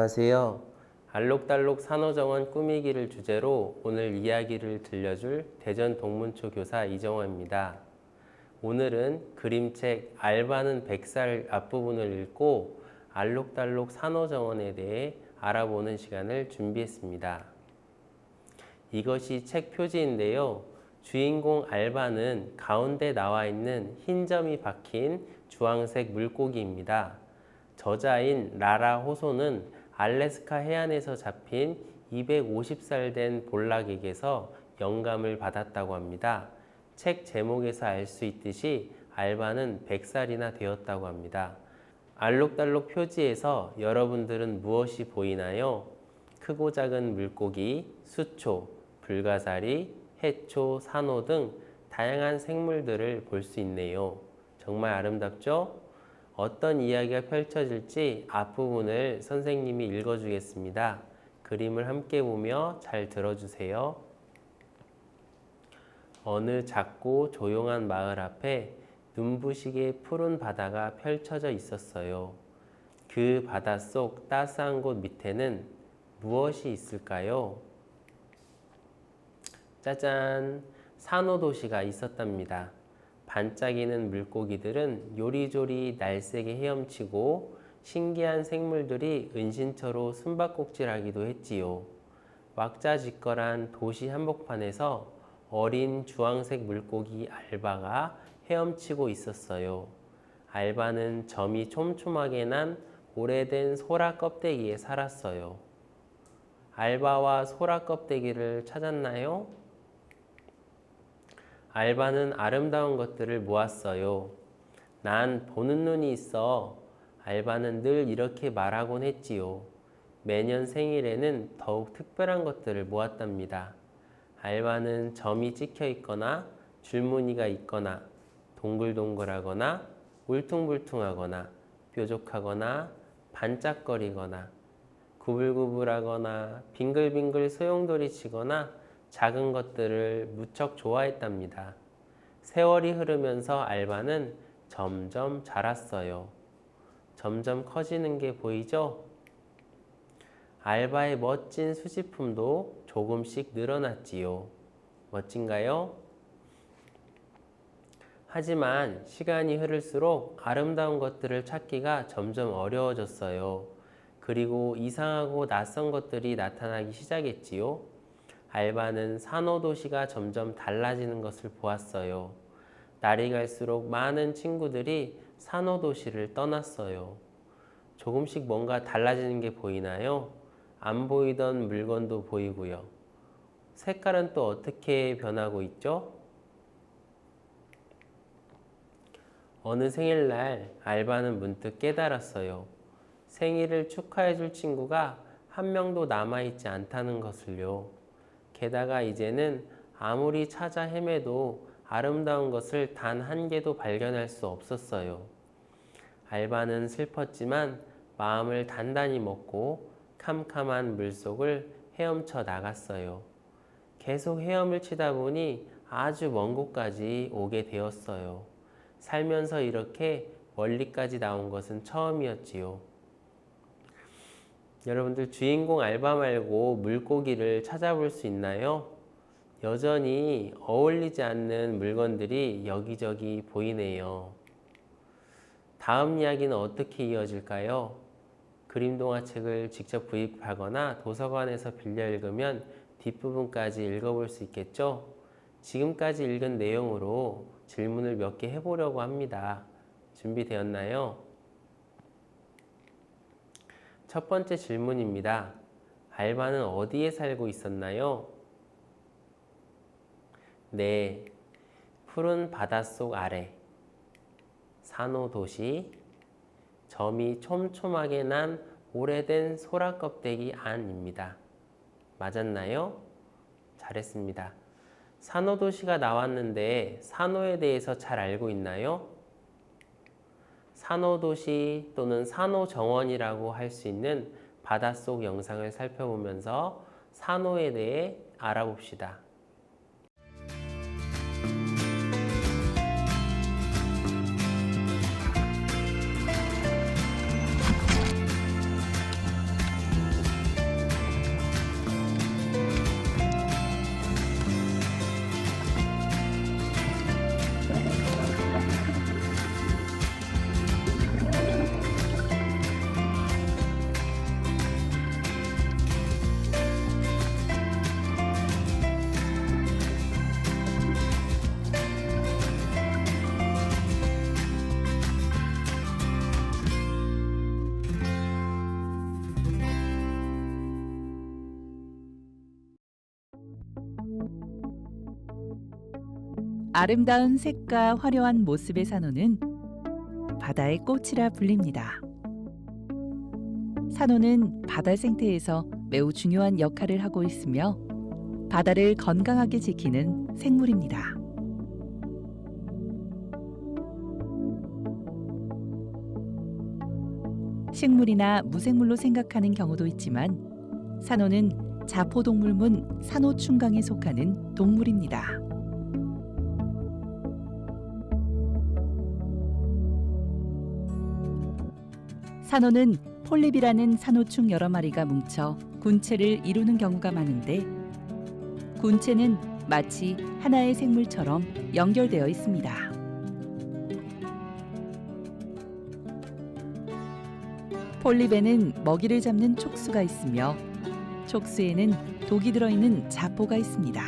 안녕하세요. 알록달록 산호정원 꾸미기를 주제로 오늘 이야기를 들려줄 대전 동문초 교사 이정호입니다. 오늘은 그림책 알바는 100살 앞부분을 읽고 알록달록 산호정원에 대해 알아보는 시간을 준비했습니다. 이것이 책 표지인데요. 주인공 알바는 가운데 나와 있는 흰 점이 박힌 주황색 물고기입니다. 저자인 라라 호소는 알래스카 해안에서 잡힌 250살 된 볼락에게서 영감을 받았다고 합니다. 책 제목에서 알 수 있듯이 알바는 100살이나 되었다고 합니다. 알록달록 표지에서 여러분들은 무엇이 보이나요? 크고 작은 물고기, 수초, 불가사리, 해초, 산호 등 다양한 생물들을 볼 수 있네요. 정말 아름답죠? 어떤 이야기가 펼쳐질지 앞부분을 선생님이 읽어주겠습니다. 그림을 함께 보며 잘 들어주세요. 어느 작고 조용한 마을 앞에 눈부시게 푸른 바다가 펼쳐져 있었어요. 그 바닷속 따스한 곳 밑에는 무엇이 있을까요? 짜잔! 산호도시가 있었답니다. 반짝이는 물고기들은 요리조리 날쌔게 헤엄치고 신기한 생물들이 은신처로 숨바꼭질하기도 했지요. 왁자지껄한 도시 한복판에서 어린 주황색 물고기 알바가 헤엄치고 있었어요. 알바는 점이 촘촘하게 난 오래된 소라 껍데기에 살았어요. 알바와 소라 껍데기를 찾았나요? 알바는 아름다운 것들을 모았어요. 난 보는 눈이 있어. 알바는 늘 이렇게 말하곤 했지요. 매년 생일에는 더욱 특별한 것들을 모았답니다. 알바는 점이 찍혀 있거나 줄무늬가 있거나 동글동글하거나 울퉁불퉁하거나 뾰족하거나 반짝거리거나 구불구불하거나 빙글빙글 소용돌이 치거나 작은 것들을 무척 좋아했답니다. 세월이 흐르면서 알바는 점점 자랐어요. 점점 커지는 게 보이죠? 알바의 멋진 수집품도 조금씩 늘어났지요. 멋진가요? 하지만 시간이 흐를수록 아름다운 것들을 찾기가 점점 어려워졌어요. 그리고 이상하고 낯선 것들이 나타나기 시작했지요. 알바는 산호도시가 점점 달라지는 것을 보았어요. 날이 갈수록 많은 친구들이 산호도시를 떠났어요. 조금씩 뭔가 달라지는 게 보이나요? 안 보이던 물건도 보이고요. 색깔은 또 어떻게 변하고 있죠? 어느 생일날 알바는 문득 깨달았어요. 생일을 축하해줄 친구가 한 명도 남아있지 않다는 것을요. 게다가 이제는 아무리 찾아 헤매도 아름다운 것을 단 한 개도 발견할 수 없었어요. 알바는 슬펐지만 마음을 단단히 먹고 캄캄한 물속을 헤엄쳐 나갔어요. 계속 헤엄을 치다 보니 아주 먼 곳까지 오게 되었어요. 살면서 이렇게 멀리까지 나온 것은 처음이었지요. 여러분들 주인공 알바 말고 물고기를 찾아볼 수 있나요? 여전히 어울리지 않는 물건들이 여기저기 보이네요. 다음 이야기는 어떻게 이어질까요? 그림동화책을 직접 구입하거나 도서관에서 빌려 읽으면 뒷부분까지 읽어볼 수 있겠죠? 지금까지 읽은 내용으로 질문을 몇 개 해보려고 합니다. 준비되었나요? 첫 번째 질문입니다. 알바는 어디에 살고 있었나요? 네, 푸른 바닷속 아래, 산호도시, 점이 촘촘하게 난 오래된 소라 껍데기 안입니다. 맞았나요? 잘했습니다. 산호도시가 나왔는데 산호에 대해서 잘 알고 있나요? 산호도시 또는 산호정원이라고 할 수 있는 바닷속 영상을 살펴보면서 산호에 대해 알아봅시다. 아름다운 색과 화려한 모습의 산호는 바다의 꽃이라 불립니다. 산호는 바다 생태에서 매우 중요한 역할을 하고 있으며 바다를 건강하게 지키는 생물입니다. 식물이나 무생물로 생각하는 경우도 있지만 산호는 자포동물문 산호충강에 속하는 동물입니다. 산호는 폴립이라는 산호충 여러 마리가 뭉쳐 군체를 이루는 경우가 많은데 군체는 마치 하나의 생물처럼 연결되어 있습니다. 폴립에는 먹이를 잡는 촉수가 있으며 촉수에는 독이 들어있는 자포가 있습니다.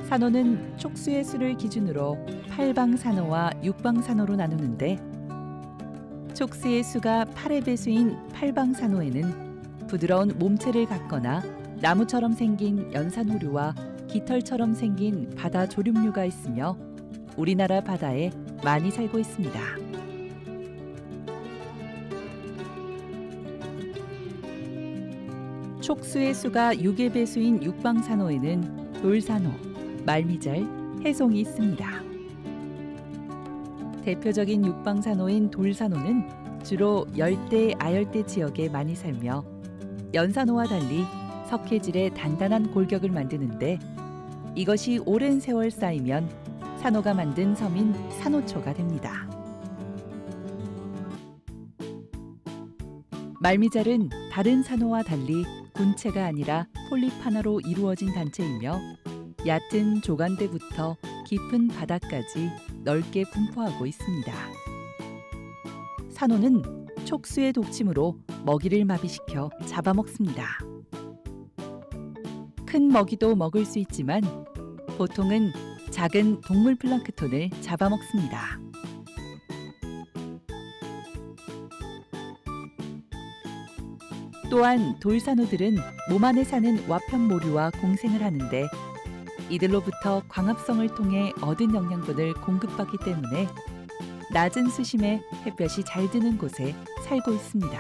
산호는 촉수의 수를 기준으로 8방산호와 6방산호로 나누는데 촉수의 수가 8의 배수인 8방산호에는 부드러운 몸체를 갖거나 나무처럼 생긴 연산호류와 깃털처럼 생긴 바다 조류류가 있으며 우리나라 바다에 많이 살고 있습니다. 촉수의 수가 6의 배수인 6방산호에는 돌산호, 말미잘, 해송이 있습니다. 대표적인 6방산호인 돌산호는 주로 열대, 아열대 지역에 많이 살며 연산호와 달리 석회질의 단단한 골격을 만드는데 이것이 오랜 세월 쌓이면 산호가 만든 섬인 산호초가 됩니다. 말미잘은 다른 산호와 달리 군체가 아니라 폴립 하나로 이루어진 단체이며 얕은 조간대부터 깊은 바닥까지 넓게 분포하고 있습니다. 산호는 촉수의 독침으로 먹이를 마비시켜 잡아먹습니다. 큰 먹이도 먹을 수 있지만 보통은 작은 동물 플랑크톤을 잡아먹습니다. 또한 돌산호들은 몸 안에 사는 와편모류와 공생을 하는데 이들로부터 광합성을 통해 얻은 영양분을 공급받기 때문에 낮은 수심에 햇볕이 잘 드는 곳에 살고 있습니다.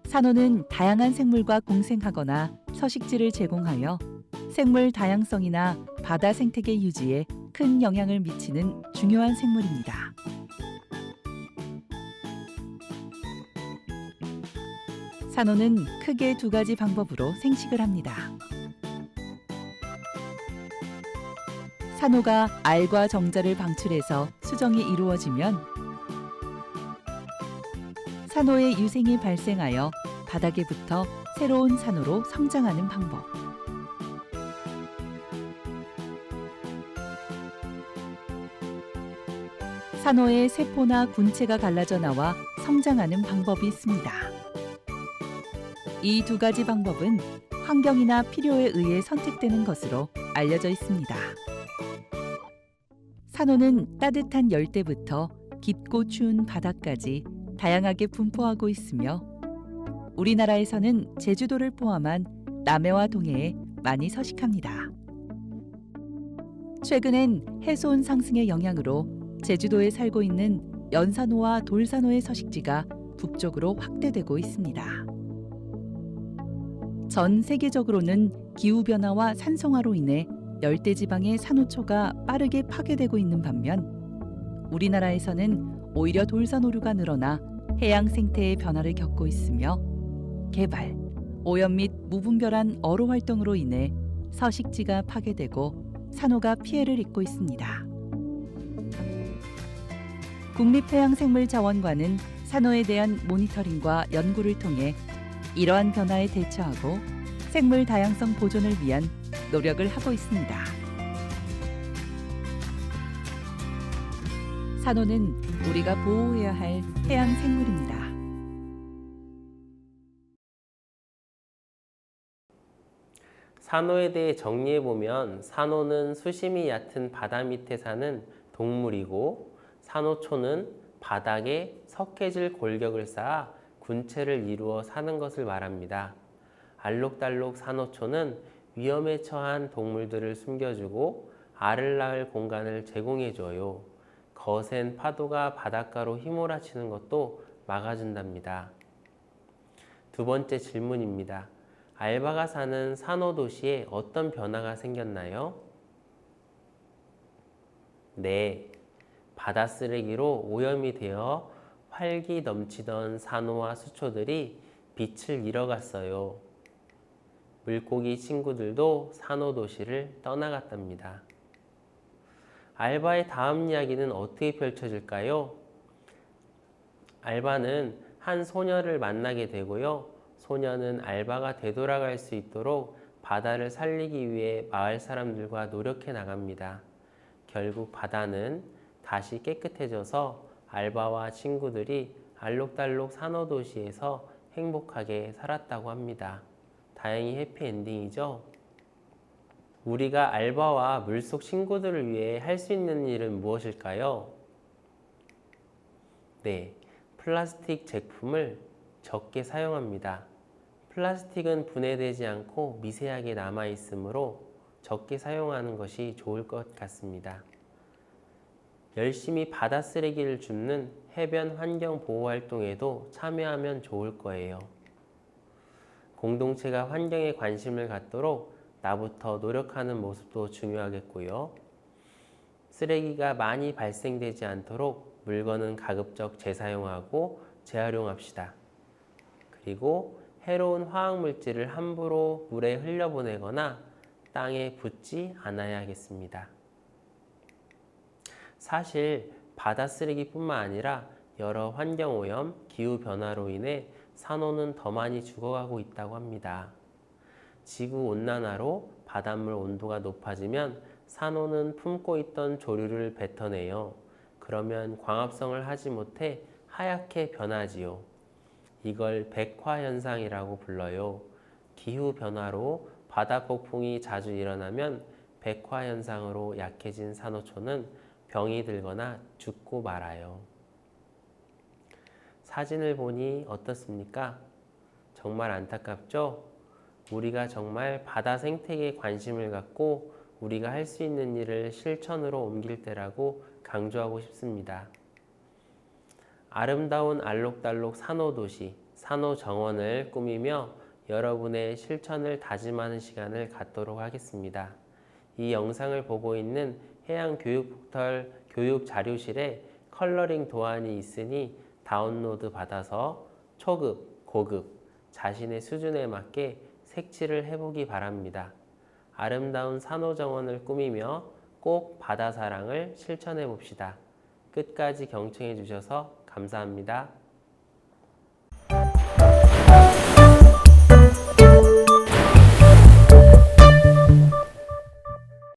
산호는 다양한 생물과 공생하거나 서식지를 제공하여 생물 다양성이나 바다 생태계 유지에 큰 영향을 미치는 중요한 생물입니다. 산호는 크게 두 가지 방법으로 생식을 합니다. 산호가 알과 정자를 방출해서 수정이 이루어지면 산호의 유생이 발생하여 바닥에 붙어 새로운 산호로 성장하는 방법. 산호의 세포나 군체가 갈라져 나와 성장하는 방법이 있습니다. 이 두 가지 방법은 환경이나 필요에 의해 선택되는 것으로 알려져 있습니다. 산호는 따뜻한 열대부터 깊고 추운 바다까지 다양하게 분포하고 있으며 우리나라에서는 제주도를 포함한 남해와 동해에 많이 서식합니다. 최근엔 해수온 상승의 영향으로 제주도에 살고 있는 연산호와 돌산호의 서식지가 북쪽으로 확대되고 있습니다. 전 세계적으로는 기후변화와 산성화로 인해 열대지방의 산호초가 빠르게 파괴되고 있는 반면 우리나라에서는 오히려 돌산호류가 늘어나 해양 생태의 변화를 겪고 있으며 개발, 오염 및 무분별한 어로 활동으로 인해 서식지가 파괴되고 산호가 피해를 입고 있습니다. 국립해양생물자원관은 산호에 대한 모니터링과 연구를 통해 이러한 변화에 대처하고 생물 다양성 보존을 위한 노력을 하고 있습니다. 산호는 우리가 보호해야 할 해양 생물입니다. 산호에 대해 정리해보면 산호는 수심이 얕은 바다 밑에 사는 동물이고 산호초는 바닥에 석회질 골격을 쌓아 군체를 이루어 사는 것을 말합니다. 알록달록 산호초는 위험에 처한 동물들을 숨겨주고 알을 낳을 공간을 제공해줘요. 거센 파도가 바닷가로 휘몰아치는 것도 막아준답니다. 두 번째 질문입니다. 알바가 사는 산호도시에 어떤 변화가 생겼나요? 네, 바다 쓰레기로 오염이 되어 활기 넘치던 산호와 수초들이 빛을 잃어갔어요. 물고기 친구들도 산호도시를 떠나갔답니다. 알바의 다음 이야기는 어떻게 펼쳐질까요? 알바는 한 소녀를 만나게 되고요. 소녀는 알바가 되돌아갈 수 있도록 바다를 살리기 위해 마을 사람들과 노력해 나갑니다. 결국 바다는 다시 깨끗해져서 알바와 친구들이 알록달록 산호도시에서 행복하게 살았다고 합니다. 다행히 해피엔딩이죠? 우리가 알바와 물속 친구들을 위해 할 수 있는 일은 무엇일까요? 네, 플라스틱 제품을 적게 사용합니다. 플라스틱은 분해되지 않고 미세하게 남아있으므로 적게 사용하는 것이 좋을 것 같습니다. 열심히 바다 쓰레기를 줍는 해변 환경 보호 활동에도 참여하면 좋을 거예요. 공동체가 환경에 관심을 갖도록 나부터 노력하는 모습도 중요하겠고요. 쓰레기가 많이 발생되지 않도록 물건은 가급적 재사용하고 재활용합시다. 그리고 해로운 화학물질을 함부로 물에 흘려보내거나 땅에 붓지 않아야 하겠습니다. 사실 바다 쓰레기뿐만 아니라 여러 환경오염, 기후변화로 인해 산호는 더 많이 죽어가고 있다고 합니다. 지구온난화로 바닷물 온도가 높아지면 산호는 품고 있던 조류를 뱉어내요. 그러면 광합성을 하지 못해 하얗게 변하지요. 이걸 백화현상이라고 불러요. 기후변화로 바다 폭풍이 자주 일어나면 백화현상으로 약해진 산호초는 병이 들거나 죽고 말아요. 사진을 보니 어떻습니까? 정말 안타깝죠? 우리가 정말 바다 생태계에 관심을 갖고 우리가 할 수 있는 일을 실천으로 옮길 때라고 강조하고 싶습니다. 아름다운 알록달록 산호도시, 산호정원을 꾸미며 여러분의 실천을 다짐하는 시간을 갖도록 하겠습니다. 이 영상을 보고 있는 해양교육포털 교육자료실에 컬러링 도안이 있으니 다운로드 받아서 초급, 고급, 자신의 수준에 맞게 색칠을 해보기 바랍니다. 아름다운 산호정원을 꾸미며 꼭 바다 사랑을 실천해 봅시다. 끝까지 경청해 주셔서 감사합니다.